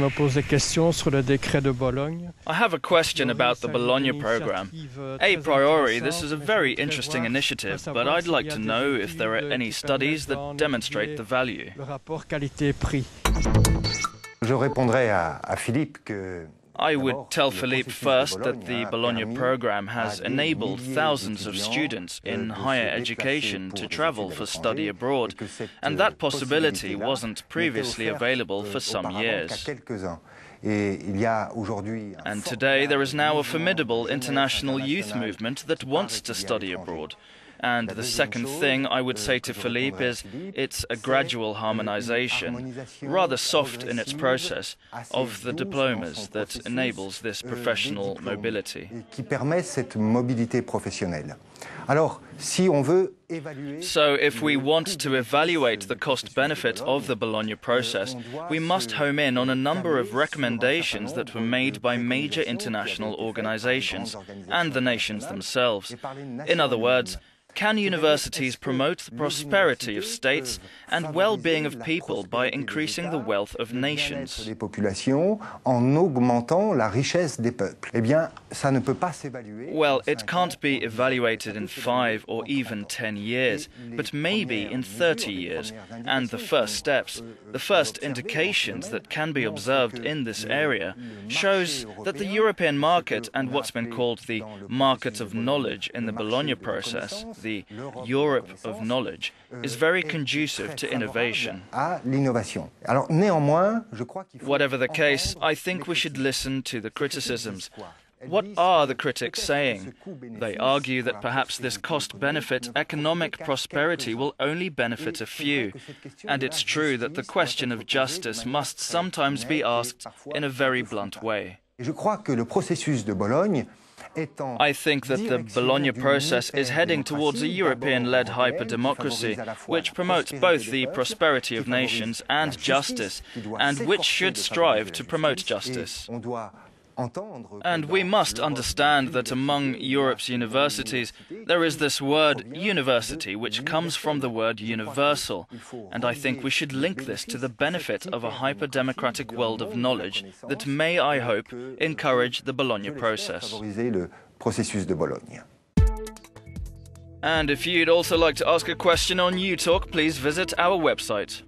me pose des questions sur le décret de Bologne. I have a question about the Bologna program. A priori, this is a very interesting initiative, but I'd like to know if there are any studies that demonstrate the value. Le rapport qualité-prix. Je répondrai à Philippe que I would tell Philippe first that the Bologna program has enabled thousands of students in higher education to travel for study abroad, and that possibility wasn't previously available for some years. And today there is now a formidable international youth movement that wants to study abroad. And the second thing I would say to Philippe is it's a gradual harmonisation, rather soft in its process, of the diplomas that enables this professional mobility. So if we want to evaluate the cost-benefit of the Bologna process, we must home in on a number of recommendations that were made by major international organisations and the nations themselves. In other words, can universities promote the prosperity of states and well-being of people by increasing the wealth of nations? Well, it can't be evaluated in 5 or even 10 years, but maybe in 30 years. And the first steps, the first indications that can be observed in this area, shows that the European market and what's been called the market of knowledge in the Bologna process, the Europe of knowledge, is very conducive to innovation. Whatever the case, I think we should listen to the criticisms. What are the critics saying? They argue that perhaps this cost-benefit economic prosperity will only benefit a few. And it's true that the question of justice must sometimes be asked in a very blunt way. I think that the Bologna process is heading towards a European-led hyper-democracy, which promotes both the prosperity of nations and justice, and which should strive to promote justice. And we must understand that among Europe's universities there is this word university, which comes from the word universal, and I think we should link this to the benefit of a hyper-democratic world of knowledge that may, I hope, encourage the Bologna process. And if you'd also like to ask a question on UTalk, please visit our website.